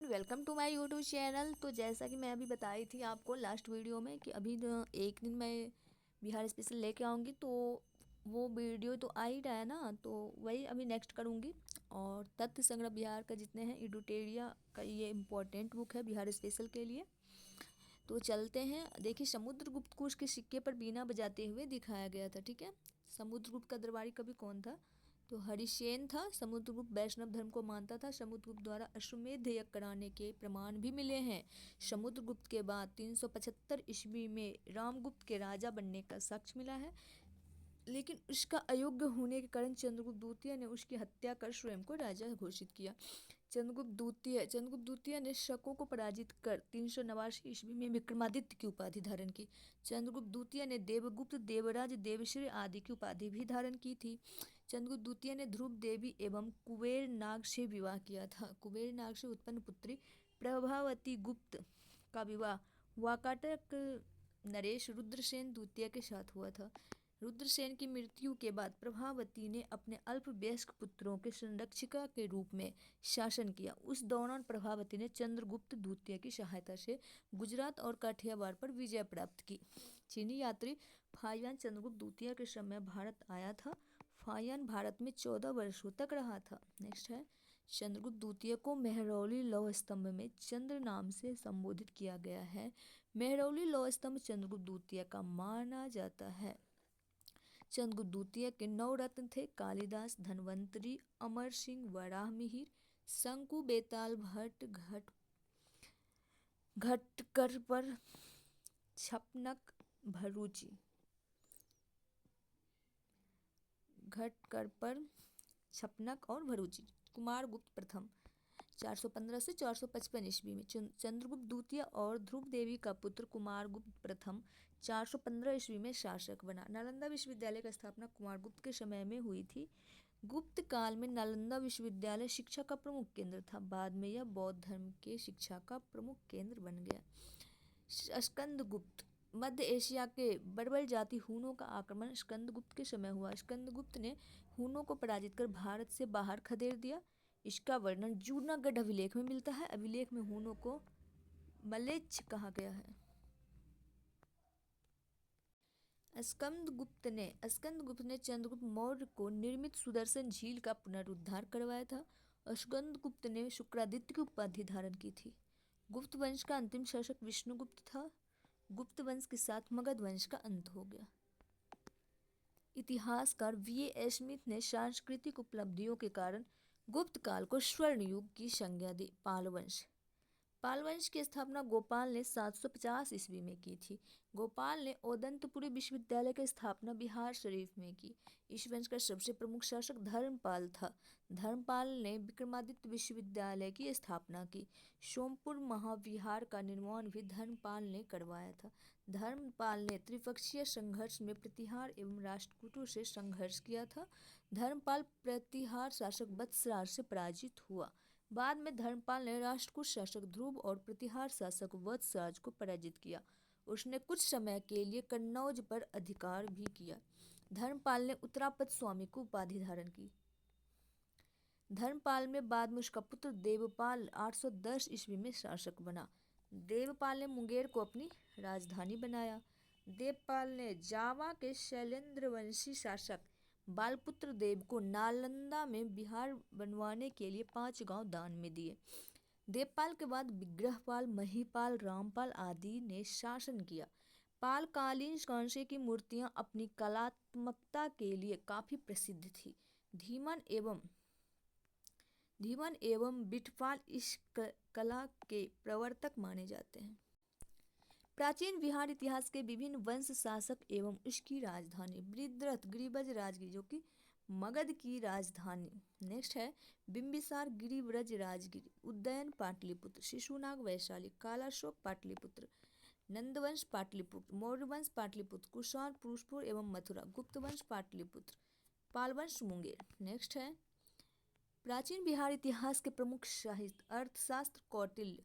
Welcome to my YouTube channel. तो जैसा कि मैं अभी बताई थी आपको लास्ट वीडियो में कि अभी एक दिन मैं बिहार स्पेशल लेके आऊँगी, तो वो वीडियो तो आ ही रहा है ना, तो वही अभी नेक्स्ट करूँगी। और तथ्य संग्रह बिहार का जितने हैं, एडुटेरिया का ये इम्पोर्टेंट बुक है बिहार स्पेशल के लिए। तो चलते हैं। देखिए, समुद्रगुप्त को उसके सिक्के पर बीना बजाते हुए दिखाया गया था। ठीक है, समुद्रगुप्त का दरबारी कवि कौन था? तो हरिसेन था। समुद्रगुप्त वैष्णव धर्म को मानता था। समुद्रगुप्त द्वारा अश्वमेध यज्ञ कराने के प्रमाण भी मिले हैं। समुद्रगुप्त के बाद 375 ईस्वी में रामगुप्त के राजा बनने का साक्ष्य मिला है, लेकिन उसका अयोग्य होने के कारण चंद्रगुप्त द्वितीय ने उसकी हत्या कर स्वयं को राजा घोषित किया। चंद्रगुप्त द्वितीय ने शकों को पराजित कर 389 ईस्वी में विक्रमादित्य की उपाधि धारण की। चंद्रगुप्त द्वितीय ने देवगुप्त, देवराज, देवश्री आदि की उपाधि भी धारण की थी। चंद्रगुप्त द्वितीय ने ध्रुव देवी एवं कुबेर नाग से विवाह किया था। कुबेर नाग से उत्पन्न पुत्री प्रभावती गुप्त का विवाह वाकाटक नरेश रुद्रसेन द्वितीय के साथ हुआ था। रुद्रसेन की मृत्यु के बाद प्रभावती ने अपने अल्पवयस्क पुत्रों के संरक्षिका के रूप में शासन किया। उस दौरान प्रभावती ने चंद्रगुप्त द्वितीय की सहायता से गुजरात और काठियावाड़ पर विजय प्राप्त की। चीनी यात्री फाहियान चंद्रगुप्त द्वितीय के समय भारत आया था। फाहियान भारत में 14 वर्षों तक रहा था। नेक्स्ट है, चंद्रगुप्त द्वितीय को मेहरौली लौह स्तंभ में चंद्र नाम से संबोधित किया गया है। मेहरौली लौह स्तंभ चंद्रगुप्त द्वितीय का माना जाता है। चंद्रगुप्त द्वितीय के 9 रत्न थे: कालिदास, धन्वंतरी, अमर सिंह, वराहमिहिर, शंकु, बेताल, भट्ट, घटकर, छपनक, भरूची। घटकर, छपनक और भरूची। कुमारगुप्त प्रथम 415 से 455 ईस्वी में चंद्रगुप्त द्वितीय और ध्रुव देवी का पुत्र कुमारगुप्त प्रथम 415 ईस्वी में शासक बना। नालंदा विश्वविद्यालय की स्थापना कुमारगुप्त के समय में हुई थी। गुप्त काल में नालंदा विश्वविद्यालय शिक्षा का प्रमुख केंद्र था। बाद में यह बौद्ध धर्म के शिक्षा का प्रमुख केंद्र बन गया। स्कंदगुप्त मध्य एशिया के बर्बर जाति हूनों का आक्रमण स्कंदगुप्त के समय हुआ। स्कंदगुप्त ने हूनों को पराजित कर भारत से बाहर खदेड़ दिया। इसका वर्णन जूनागढ़ अभिलेख में मिलता है। अभिलेख में हूनों को मलेच्छ कहा गया है। स्कंदगुप्त ने चंद्रगुप्त मौर्य को निर्मित सुदर्शन झील का पुनरुद्धार करवाया था। स्कंदगुप्त ने शुक्रादित्य की उपाधि धारण की थी। गुप्त वंश का अंतिम शासक विष्णुगुप्त था। गुप्त वंश के साथ मगध वंश का अंत हो गया। इतिहासकार V.A. स्मिथ ने सांस्कृतिक उपलब्धियों के कारण गुप्त काल को स्वर्ण युग की संज्ञा दी। पाल वंश की स्थापना गोपाल ने 750 ईस्वी में की थी। गोपाल ने ओदंतपुरी विश्वविद्यालय की स्थापना बिहार शरीफ में की। इस वंश का सबसे प्रमुख शासक धर्मपाल था। धर्मपाल ने विक्रमादित्य विश्वविद्यालय की स्थापना की। सोमपुर महाविहार का निर्माण भी धर्मपाल ने करवाया था। धर्मपाल ने त्रिपक्षीय संघर्ष में प्रतिहार एवं राष्ट्रकूटों से संघर्ष किया था। धर्मपाल प्रतिहार शासक वत्सराज से पराजित हुआ। बाद में धर्मपाल ने राष्ट्रकूट शासक ध्रुव और प्रतिहार शासक वत्सराज को पराजित किया। उसने कुछ समय के लिए कन्नौज पर अधिकार भी किया। धर्मपाल ने उत्तरापद स्वामी को उपाधि धारण की। धर्मपाल में बाद में उसका पुत्र देवपाल 810 ईस्वी में शासक बना। देवपाल ने मुंगेर को अपनी राजधानी बनाया। देवपाल ने जावा के शैलेंद्र वंशी शासक बालपुत्र देव को नालंदा में बिहार बनवाने के लिए 5 गांव दान में दिए। देवपाल के बाद विग्रहपाल, महीपाल, रामपाल आदि ने शासन किया। पालकालीन कांसे की मूर्तियां अपनी कलात्मकता के लिए काफी प्रसिद्ध थी। धीमन एवं बिठपाल इस कला के प्रवर्तक माने जाते हैं। प्राचीन बिहार इतिहास के विभिन्न वंश शासक एवं उसकी राजधानी बृहद्रथ गिरिब्रज राजगिरी, जो कि मगध की राजधानी। नेक्स्ट है, बिंबिसार गिरिब्रज राजगिरी, उदयन पाटलिपुत्र, शिशुनाग वैशाली, कालाशोक पाटलिपुत्र, नंदवंश पाटलिपुत्र, मौर्यवंश पाटलिपुत्र, कुषाण पुरुषपुर एवं मथुरा, गुप्तवंश पाटलिपुत्र, पालवंश मुंगेर। नेक्स्ट है, प्राचीन बिहार इतिहास के प्रमुख साहित्य अर्थशास्त्र कौटिल्य,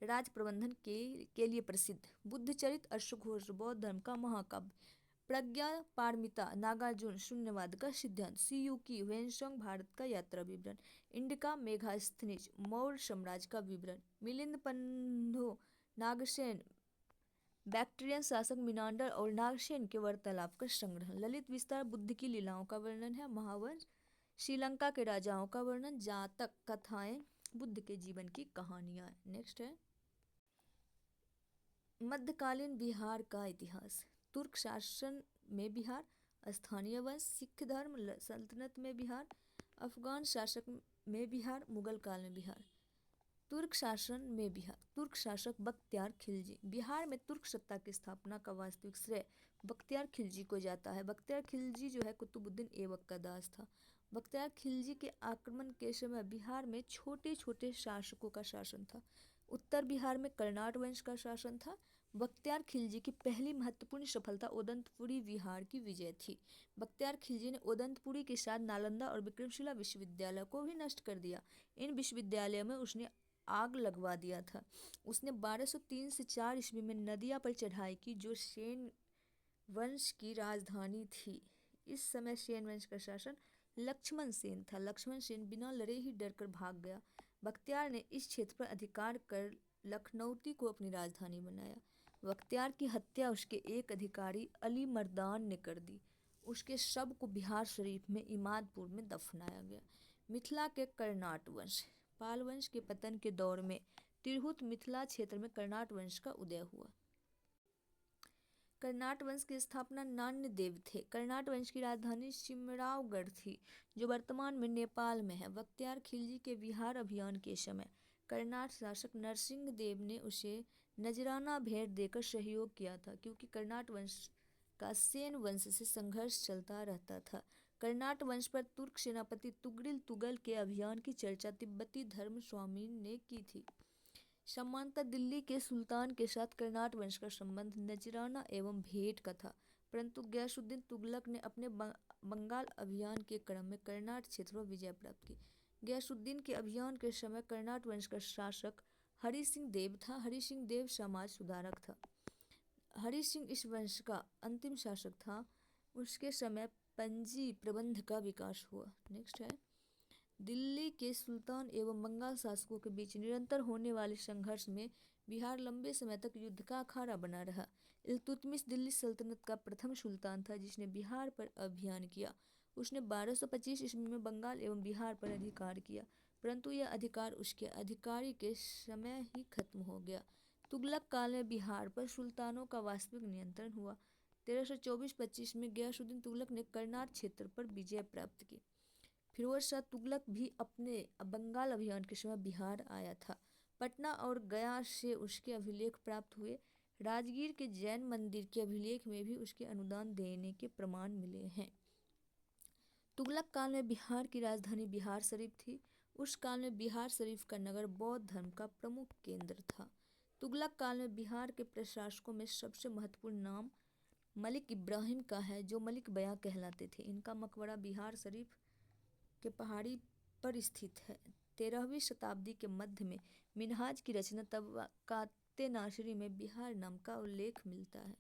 राज प्रबंधन के लिए प्रसिद्ध बुद्धचरित, अश्वघोष, बौद्ध धर्म का महाकाव्य, प्रज्ञा पारमिता नागार्जुन शून्यवाद का सिद्धांत, सीयूकी ह्वेनसांग भारत का यात्रा विवरण, इंडिका मेगास्थनीज मौर्य साम्राज्य का विवरण, मिलिंद पंधो नागसेन बैक्ट्रियन शासक मिनांडर और नागसेन के वार्तालाप का संग्रह, ललित विस्तार बुद्ध की लीलाओं का वर्णन है, महावंश श्रीलंका के राजाओं का वर्णन, जातक कथाएं बुद्ध के जीवन की कहानियां। नेक्स्ट है मध्यकालीन बिहार का इतिहास, तुर्क शासन में बिहार, स्थानीय वंश, सिख धर्म सल्तनत में बिहार, अफगान शासक में बिहार, मुगल काल में बिहार। तुर्क शासन में बिहार, तुर्क शासक बख्तियार खिलजी। बिहार में तुर्क सत्ता की स्थापना का वास्तविक श्रेय बख्तियार खिलजी को जाता है। बख्तियार खिलजी जो है कुतुबुद्दीन ऐबक का दास था। बख्तियार खिलजी के आक्रमण के समय बिहार में छोटे छोटे शासकों का शासन था। उत्तर बिहार में कर्नाट वंश का शासन था। बख्तियार खिलजी की पहली महत्वपूर्ण सफलता ओदंतपुरी विहार की विजय थी। बख्तियार खिलजी ने ओदंतपुरी के साथ नालंदा और विक्रमशिला विश्वविद्यालय को भी नष्ट कर दिया। इन विश्वविद्यालयों में उसने आग लगवा दिया था। उसने 1203 से 4 ईस्वी में नदिया पर चढ़ाई की जो सेन वंश की राजधानी थी। इस समय सेन वंश का शासन लक्ष्मण सेन था। लक्ष्मण सेन बिना लड़े ही डरकर भाग गया। बख्तियार ने इस क्षेत्र पर अधिकार कर लखनऊती को अपनी राजधानी बनाया। बख्तियार की हत्या उसके एक अधिकारी अली मर्दान ने कर दी। उसके शव को बिहार शरीफ में इमादपुर में दफनाया गया। मिथिला के कर्नाट वंश, पाल वंश के पतन के दौर में तिरहुत मिथिला क्षेत्र में कर्नाट वंश का उदय हुआ। कर्नाट वंश की स्थापना नान्यदेव थे। कर्नाट वंश की राजधानी सिमरावगढ़ थी जो वर्तमान में नेपाल में है। बख्तियार खिलजी के बिहार अभियान के समय कर्नाट शासक नरसिंह देव ने उसे नजराना भेंट देकर सहयोग किया था, क्योंकि कर्नाट वंश का सेन वंश से संघर्ष चलता रहता था। कर्नाट वंश पर तुर्क सेनापति तुगरिल तुगल के अभियान की चर्चा तिब्बती धर्म स्वामी ने की थी। समांतर दिल्ली के सुल्तान के साथ कर्नाट वंश का संबंध नजराना एवं भेंट का था, परंतु गयासुद्दीन तुगलक ने अपने बंगाल अभियान के क्रम में कर्नाट क्षेत्र पर विजय प्राप्त की। गयासुद्दीन के अभियान के समय कर्नाट वंश का शासक हरि सिंह देव था। हरि सिंह देव समाज सुधारक था। हरि सिंह इस वंश का अंतिम शासक था। उसके समय पंजी प्रबंध का विकास हुआ। नेक्स्ट है दिल्ली के सुल्तान एवं बंगाल शासकों के बीच निरंतर होने वाले संघर्ष में बिहार लंबे समय तक युद्ध का अखाड़ा बना रहा। इल्तुतमिश दिल्ली सल्तनत का प्रथम सुल्तान था जिसने बिहार पर अभियान किया। उसने 1225 ईस्वी में बंगाल एवं बिहार पर अधिकार किया, परंतु यह अधिकार उसके अधिकारी के समय ही खत्म हो गया। तुगलक काल में बिहार पर सुल्तानों का वास्तविक नियंत्रण हुआ। 1324-25 में गयासुद्दीन तुगलक ने कर्नाट क्षेत्र पर विजय प्राप्त की। फिरोज शाह तुगलक भी अपने बंगाल अभियान के समय बिहार आया था। पटना और गया से उसके अभिलेख प्राप्त हुए। राजगीर के जैन मंदिर के अभिलेख में भी उसके अनुदान देने के प्रमाण मिले हैं। तुगलक काल में बिहार की राजधानी बिहार शरीफ थी। उस काल में बिहार शरीफ का नगर बौद्ध धर्म का प्रमुख केंद्र था। तुगलक काल में बिहार के प्रशासकों में सबसे महत्वपूर्ण नाम मलिक इब्राहिम का है, जो मलिक बया कहलाते थे। इनका मकबरा बिहार शरीफ के पहाड़ी पर स्थित है। 13वीं शताब्दी के मध्य में मिनहाज की रचना तबकाते नासिरी में बिहार नाम का उल्लेख मिलता है।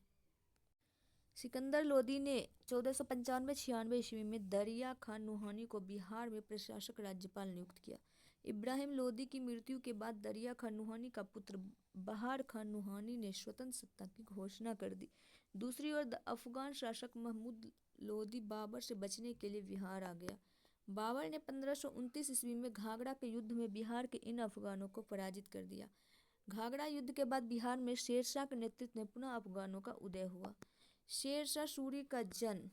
सिकंदर लोदी ने 1495-96 ईस्वी में दरिया खान नुहानी को बिहार में प्रशासक राज्यपाल नियुक्त किया। इब्राहिम लोदी की मृत्यु के बाद दरिया खान नुहानी का पुत्र बहार खान नुहानी ने स्वतंत्र सत्ता की घोषणा कर दी। दूसरी ओर अफगान शासक महमूद लोदी बाबर से बचने के लिए बिहार आ गया। बाबर ने 1529 ईस्वी में घाघरा के युद्ध में बिहार के इन अफगानों को पराजित कर दिया। घाघरा युद्ध के बाद बिहार में शेरशाह के नेतृत्व में पुनः अफगानों का उदय हुआ। शेरशाह सूरी का जन्म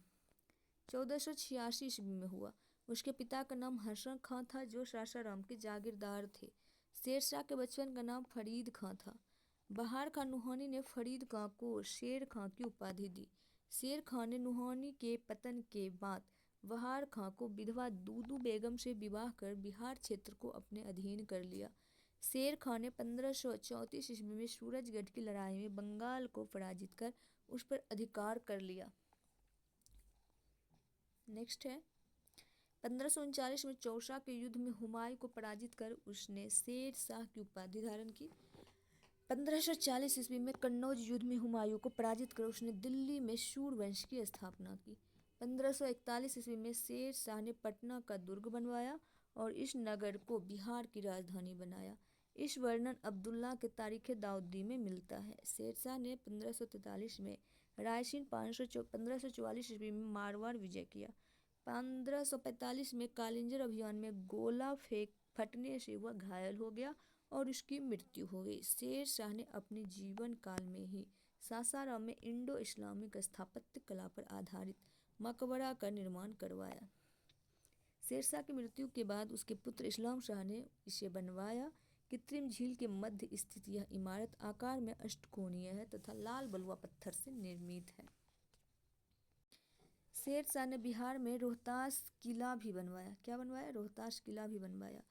1486 ईस्वी में हुआ। उसके पिता का नाम हसन खां था जो सासाराम के जागीरदार थे। शेरशाह के बचपन का नाम फरीद खां था। बहार खान नुहानी ने फरीद खां को शेर खां की उपाधि दी। शेर खां ने नुहानी के पतन के बाद बहार खां को विधवा दूदू बेगम से विवाह कर बिहार क्षेत्र को अपने अधीन कर लिया। शेर खां ने 1534 ईस्वी में सूरजगढ़ की लड़ाई में बंगाल को पराजित कर उस पर अधिकार कर लिया। नेक्स्ट है 1539 में चौसा के युद्ध में हुमायूं को पराजित कर उसने शेर शाह की उपाधि धारण की। 1540 ईस्वी में कन्नौज युद्ध में हुमायूं को पराजित कर उसने दिल्ली में सूर्यवंश की स्थापना की। 1541 ईस्वी में शेर शाह ने पटना का दुर्ग बनवाया और इस नगर को बिहार की राजधानी बनाया। इस वर्णन अब्दुल्ला के तारीख़ दाऊदी में मिलता है। शेरशाह ने 1543 में रायसीन, 1544 ईस्वी में मारवाड़ विजय किया। 1545 में कालिंजर अभियान में गोला फटने से वह घायल हो गया और उसकी मृत्यु हो गई। शेर शाह ने अपने जीवन काल में ही सासाराम में इंडो इस्लामिक स्थापत्य कला पर आधारित मकबरा का निर्माण करवाया। शेरशाह की मृत्यु के बाद उसके पुत्र इस्लाम शाह ने इसे बनवाया। कृत्रिम झील के मध्य स्थित यह इमारत आकार में अष्टकोणीय है तथा लाल बलुआ पत्थर से निर्मित है। शेर शाह ने बिहार में रोहतास किला भी बनवाया। क्या बनवाया? रोहतास किला भी बनवाया।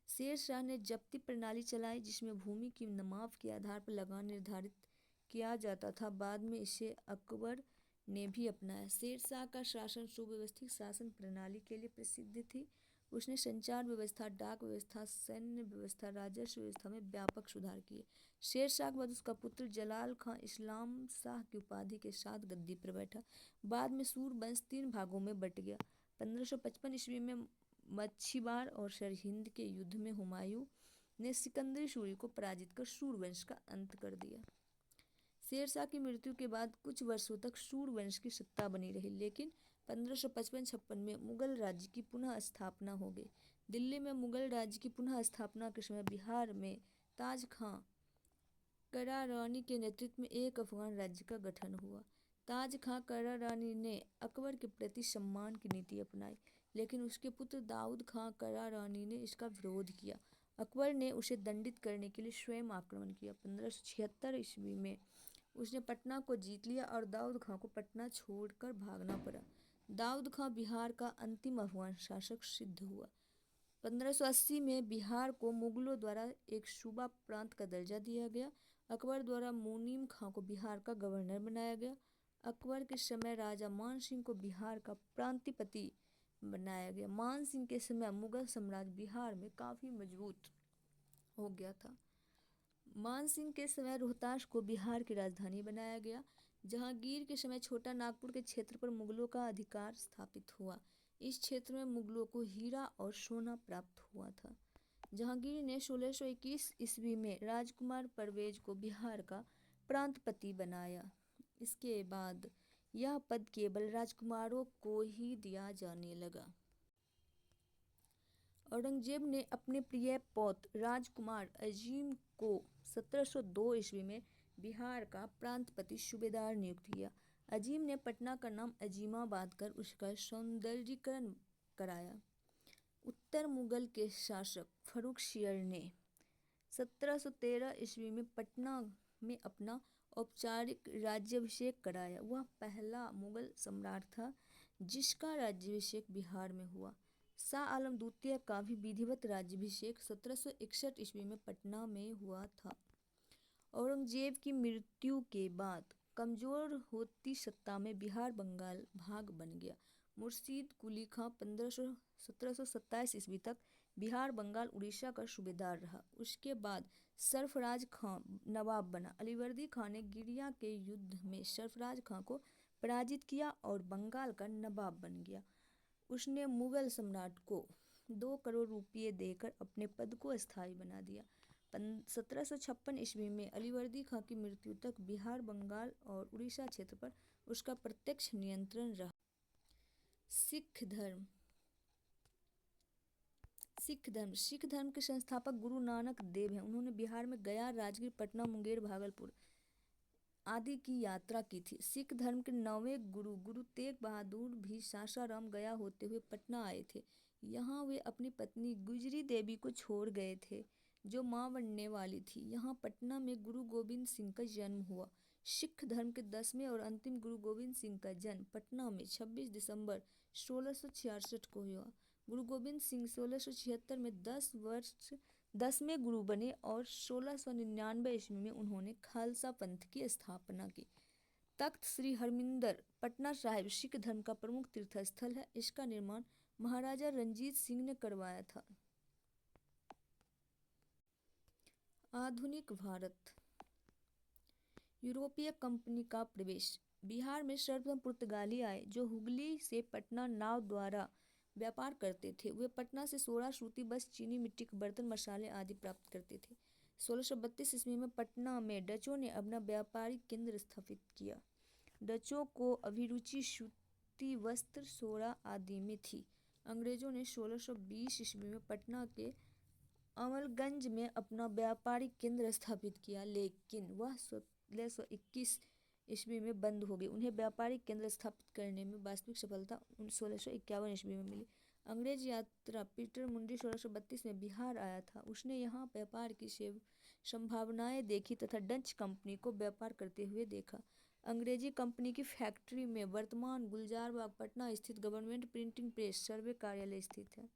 शेर शाह ने जब्ती प्रणाली चलाई जिसमें भूमि की माप के आधार पर लगान निर्धारित किया जाता था। बाद में इसे अकबर ने भी अपनाया। शेर शाह का शासन सुव्यवस्थित शासन प्रणाली के लिए प्रसिद्ध थी। उसने संचार व्यवस्था, डाक व्यवस्था, सैन्य व्यवस्था, राजस्व व्यवस्था में व्यापक सुधार किए। शेर शाह के बाद उसका पुत्र जलाल खां इस्लाम शाह की उपाधि के साथ गद्दी पर बैठा। बाद में सूरवंश 3 भागों में बट गया। 1555 ईस्वी में मच्छीबार और सरहिंद के युद्ध में हुमायूं ने सिकंदरी सूरी को पराजित कर सूरवंश का अंत कर दिया। शेर शाह की मृत्यु के बाद कुछ वर्षों तक सूरवंश की सत्ता बनी रही, लेकिन 1555-56 में मुगल राज्य की पुनः स्थापना हो गई। दिल्ली में मुगल राज्य की पुनः स्थापना के समय बिहार में ताज खां करारानी के नेतृत्व में एक अफगान राज्य का गठन हुआ। ताज खां करारानी ने अकबर के प्रति सम्मान की नीति अपनाई, लेकिन उसके पुत्र दाऊद खां करारानी ने इसका विरोध किया। अकबर ने उसे दंडित करने के लिए स्वयं आक्रमण किया। 1576 ईस्वी में उसने पटना को जीत लिया और दाऊद खां को पटना छोड़कर भागना पड़ा। दाऊद खां बिहार का अंतिम अफगान शासक सिद्ध हुआ। 1580 में बिहार को मुगलों द्वारा एक सूबा प्रांत का दर्जा दिया गया। अकबर द्वारा मुनीम खां को बिहार का गवर्नर बनाया गया। अकबर के समय राजा मान सिंह को बिहार का प्रांतीपति बनाया गया। मान सिंह के समय मुगल साम्राज्य बिहार में काफ़ी मजबूत हो गया था। मान सिंह के समय रोहतास को बिहार की राजधानी बनाया गया। जहांगीर के समय छोटा नागपुर के क्षेत्र पर मुगलों का अधिकार स्थापित हुआ। इस क्षेत्र में मुगलों को हीरा और सोना प्राप्त हुआ था। जहांगीर ने 1621 ईस्वी में राजकुमार परवेज को बिहार का प्रांतपति बनाया। इसके बाद यह पद केवल राजकुमारों को ही दिया जाने लगा। औरंगजेब ने अपने प्रिय पौत्र राजकुमार अजीम को 1702 ईस्वी में बिहार का प्रांतपति सूबेदार नियुक्त किया। अजीम ने पटना का नाम अजीमाबाद कर उसका सौंदर्यीकरण कराया। उत्तर मुगल के शासक फर्रुखसियर ने 1713 ईस्वी में पटना में अपना औपचारिक राज्याभिषेक कराया। वह पहला मुगल सम्राट था जिसका राज्याभिषेक बिहार में हुआ। शाह आलम द्वितीय का भी विधिवत राज्याभिषेक 1761 ईस्वी में पटना में हुआ था। औरंगजेब की मृत्यु के बाद कमजोर होती सत्ता में बिहार बंगाल भाग बन गया। मुर्शीद कुली खां 1727 ईस्वी तक बिहार बंगाल उड़ीसा का सूबेदार रहा। उसके बाद सरफराज खां नवाब बना। अलीवर्दी खां ने गिरिया के युद्ध में सरफराज खां को पराजित किया और बंगाल का नवाब बन गया। उसने मुगल सम्राट को 2 करोड़ रुपये देकर अपने पद को स्थायी बना दिया। 1756 ईस्वी में अलीवर्दी खां की मृत्यु तक बिहार, बंगाल और उड़ीसा क्षेत्र पर उसका प्रत्यक्ष नियंत्रण रहा। सिख धर्म के संस्थापक गुरु नानक देव हैं। उन्होंने बिहार में गया, राजगीर, पटना, मुंगेर, भागलपुर आदि की यात्रा की थी। सिख धर्म के 9वें गुरु गुरु तेग बहादुर भी सासाराम गया होते हुए पटना आए थे। यहाँ वे अपनी पत्नी गुजरी देवी को छोड़ गए थे जो मां बनने वाली थी। यहाँ पटना में गुरु गोबिंद सिंह का जन्म हुआ। सिख धर्म के 10वें और अंतिम गुरु गोबिंद सिंह का जन्म पटना में 26 दिसंबर 1666 को हुआ। गुरु गोबिंद सिंह 1676 में 10वें गुरु बने और 1699 ईस्वी में उन्होंने खालसा पंथ की स्थापना की। तख्त श्री हरमिंदर पटना साहिब सिख धर्म का प्रमुख तीर्थस्थल है। इसका निर्माण महाराजा रंजीत सिंह ने करवाया था। आधुनिक भारत। यूरोपीय कंपनी का प्रवेश। बिहार में सर्वप्रथम पुर्तगाली आए जो हुगली से पटना नाव द्वारा व्यापार करते थे। वे पटना से 16 सूती बस, चीनी मिट्टी के बर्तन, मसाले आदि प्राप्त करते थे। 1632 ईस्वी में पटना में डचों ने अपना व्यापारिक केंद्र स्थापित किया। डचों को अभिरुचि सूती वस्त्र, सोना आदि में थी। अंग्रेजों ने 1620 ईस्वी में पटना के अमलगंज में अपना व्यापारिक केंद्र स्थापित किया, लेकिन वह 1621 ईस्वी में बंद हो गई। उन्हें व्यापारिक केंद्र स्थापित करने में वास्तविक सफलता 1651 ईस्वी में मिली। अंग्रेज यात्रा पीटर मुंडी 1632 में बिहार आया था। उसने यहाँ व्यापार की संभावनाएं देखी तथा डच कंपनी को व्यापार करते हुए देखा। अंग्रेजी कंपनी की फैक्ट्री में वर्तमान गुलजारबाग पटना स्थित गवर्नमेंट प्रिंटिंग प्रेस सर्वे कार्यालय स्थित है।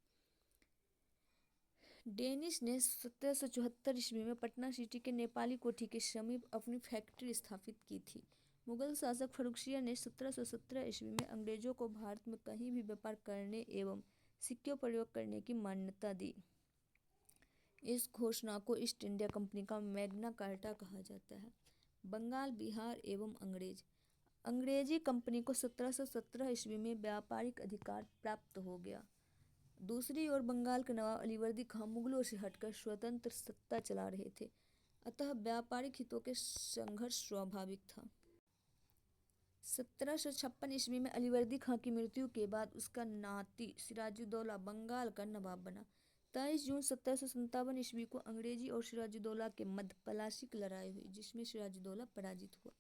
डेनिस ने 1774 ईस्वी में पटना सिटी के नेपाली कोठी के समीप अपनी फैक्ट्री स्थापित की थी। मुगल शासक फर्रुखिया ने 1717 ईस्वी में अंग्रेजों को भारत में कहीं भी व्यापार करने एवं सिक्कों प्रयोग करने की मान्यता दी। इस घोषणा को ईस्ट इंडिया कंपनी का मैग्ना कार्टा कहा जाता है। बंगाल, बिहार एवं अंग्रेज। अंग्रेजी कंपनी को 1717 ईस्वी में व्यापारिक अधिकार प्राप्त हो गया। दूसरी ओर बंगाल के नवाब अलीवर्दी खां मुगलों से हटकर स्वतंत्र सत्ता चला रहे थे, अतः व्यापारिक हितों के संघर्ष स्वाभाविक था। 1756 ईस्वी में अलीवर्दी खां की मृत्यु के बाद उसका नाती सिराजुद्दौला बंगाल का नवाब बना। 23 जून 1757 ईस्वी को अंग्रेजी और सिराजुद्दौला के मध्य पलासी की लड़ाई हुई, जिसमें सिराजुद्दौला पराजित हुआ।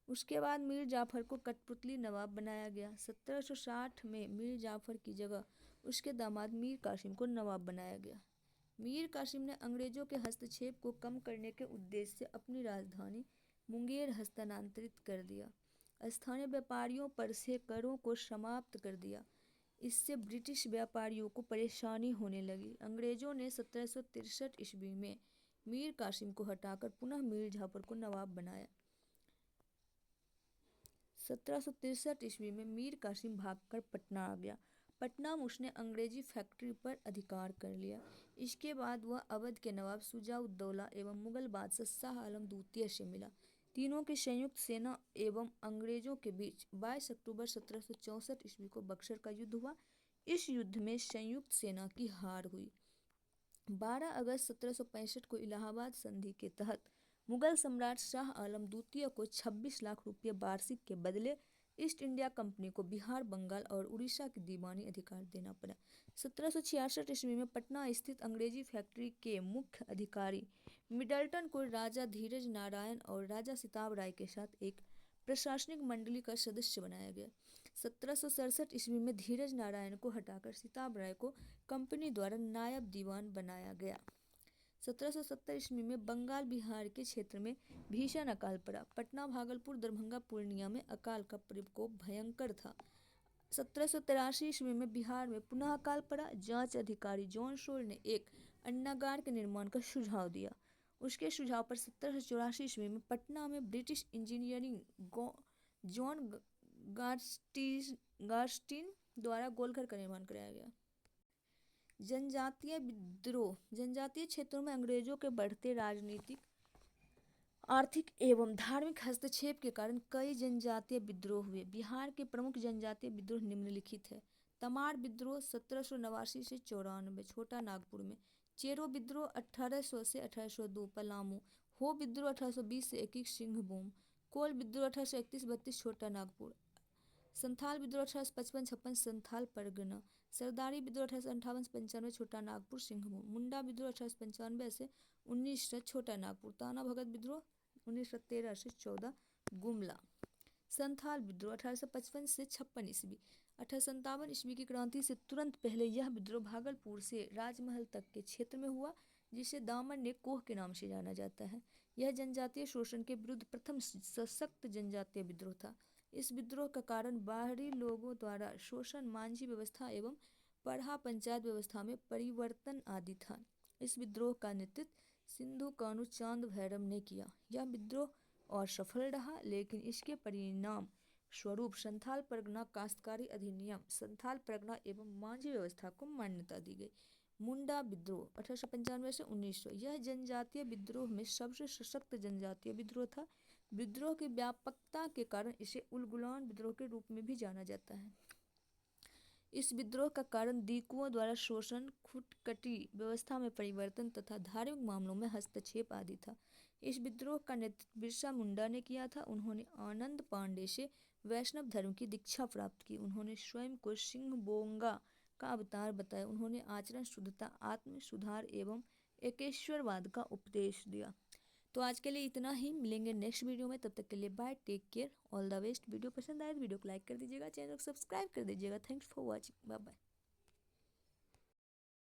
उसके बाद मीर जाफर को कठपुतली नवाब बनाया गया। 1760 में मीर जाफर की जगह उसके दामाद मीर कासिम को नवाब बनाया गया। मीर कासिम ने अंग्रेजों के हस्तक्षेप को कम करने के उद्देश्य से अपनी राजधानी मुंगेर हस्तांतरित कर दिया। स्थानीय व्यापारियों पर से करों को समाप्त कर दिया। इससे ब्रिटिश व्यापारियों को परेशानी होने लगी। अंग्रेजों ने 1763 ईस्वी में मीर कासिम को हटाकर पुनः मीर जाफर को नवाब बनाया। 1763 ईस्वी में मीर कासिम भागकर पटना आ गया। पटना में उसने अंग्रेजी फैक्ट्री पर अधिकार कर लिया। इसके बाद वह अवध के नवाब शुजा-उद-दौला एवं मुगल बादशाह शाह आलम द्वितीय से मिला। तीनों की संयुक्त सेना एवं अंग्रेजों के बीच 22 अक्टूबर 1764 ईस्वी को बक्सर का युद्ध हुआ। इस युद्ध में संयुक्त सेना की हार हुई। 12 अगस्त 1765 को इलाहाबाद संधि के तहत मुगल सम्राट शाह आलम द्वितीय को 26 लाख रुपये वार्षिक के बदले ईस्ट इंडिया कंपनी को बिहार, बंगाल और उड़ीसा के दीवानी अधिकार देना पड़ा। 1766 ईस्वी में पटना स्थित अंग्रेजी फैक्ट्री के मुख्य अधिकारी मिडलटन को राजा धीरज नारायण और राजा सिताब राय के साथ एक प्रशासनिक मंडली का सदस्य बनाया गया। 1767 ईस्वी में धीरज नारायण को हटाकर सिताब राय को कंपनी द्वारा नायब दीवान बनाया गया। 1770 ईस्वी में बंगाल, बिहार के क्षेत्र में भीषण अकाल पड़ा। पटना, भागलपुर, दरभंगा, पूर्णिया में अकाल का प्रकोप भयंकर था। 1783 ईस्वी में बिहार में पुनः अकाल पड़ा। जांच अधिकारी जॉन शोर ने एक अन्नागार के निर्माण का सुझाव दिया। उसके सुझाव पर 1784 ईस्वी में पटना में ब्रिटिश इंजीनियरिंग जॉन गार्स्टीन द्वारा गोलघर का निर्माण कराया गया। जनजातीय विद्रोह। जनजातीय क्षेत्रों में अंग्रेजों के बढ़ते राजनीतिक, आर्थिक एवं धार्मिक हस्तक्षेप के कारण कई जनजातीय विद्रोह हुए। बिहार के प्रमुख जनजातीय विद्रोह निम्नलिखित है। तमाड़ विद्रोह 1789 से 94 छोटा नागपुर में। चेरो विद्रोह 1800 से 1802 पलामू। हो विद्रोह 1820 से 21 सिंहभूम। कोल विद्रोह 1831-32 छोटा नागपुर। संथाल विद्रोह 1855-56 संथाल परगना। सरदारी विद्रोह 1858 से 95 छोटा नागपुर सिंहभूम। मुंडा विद्रोह 1895 से 1900 छोटा नागपुर। ताना भगत विद्रोह 1913 से 14 गुमला। संथाल विद्रोह 1855 से 56 ईस्वी। 1857 ईस्वी की क्रांति से तुरंत पहले यह विद्रोह भागलपुर से राजमहल तक के क्षेत्र में हुआ, जिसे दामन कोह के नाम से जाना जाता है। यह जनजातीय शोषण के विरुद्ध प्रथम सशक्त जनजातीय विद्रोह था। इस विद्रोह का कारण बाहरी लोगों द्वारा शोषण, मांझी व्यवस्था एवं पढ़ा पंचायत व्यवस्था में परिवर्तन आदि था। इस विद्रोह का नेतृत्व सिंधु कान्हू चांद भैरव ने किया। यह विद्रोह असफल रहा, लेकिन इसके परिणाम स्वरूप संथाल परगना काश्तकारी अधिनियम, संथाल परगना एवं मांझी व्यवस्था को मान्यता दी गई। मुंडा विद्रोह 1895 से 1900 यह जनजातीय विद्रोह में सबसे सशक्त जनजातीय विद्रोह था। विद्रोह की व्यापकता के कारण इसे उलगुलान विद्रोह के रूप में भी जाना जाता है। इस विद्रोह का कारण दीकुओं द्वारा शोषण, खुटकटी व्यवस्था में परिवर्तन तथा धार्मिक मामलों में हस्तक्षेप आदि था। इस विद्रोह का नेतृत्व बिरसा मुंडा ने किया था। उन्होंने आनंद पांडे से वैष्णव धर्म की दीक्षा प्राप्त की। उन्होंने स्वयं को सिंह बोंगा का अवतार बताया। उन्होंने आचरण शुद्धता, आत्म सुधार एवं एकेश्वरवाद का उपदेश दिया। तो आज के लिए इतना ही, मिलेंगे नेक्स्ट वीडियो में। तब तक के लिए bye, take care, all the best. Video पसंद आए तो वीडियो को लाइक कर दीजिएगा, चैनल को सब्सक्राइब कर दीजिएगा। Thanks for watching, bye bye.